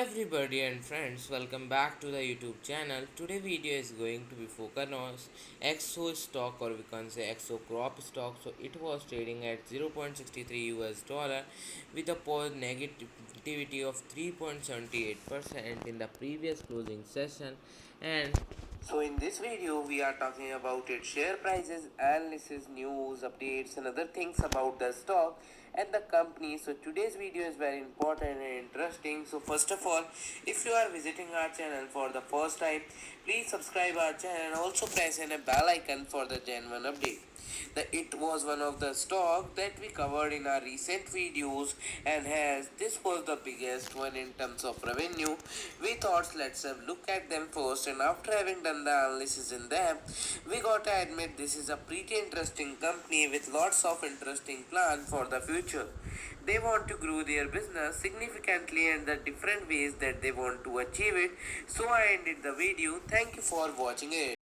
Everybody and friends, welcome back to the YouTube channel. Today video is going to be focused on HEXO stock, or we can say HEXO crop stock. So it was trading at 0.63 US dollar with a negativity of 3.78% in the previous closing session. And so in this video we are talking about its share prices, analysis, news, updates and other things about the stock and the company. So today's video is very important and interesting. So first of all, if you are visiting our channel for the first time, please subscribe our channel and also press in a bell icon for the genuine update. It was one of the stock that we covered in our recent videos, and as this was the biggest one in terms of revenue, we thought let's have look at them first, and after having done the analysis in them, we gotta admit this is a pretty interesting company with lots of interesting plan for the future. They want to grow their business significantly and the different ways that they want to achieve it. So I ended the video. Thank you for watching it.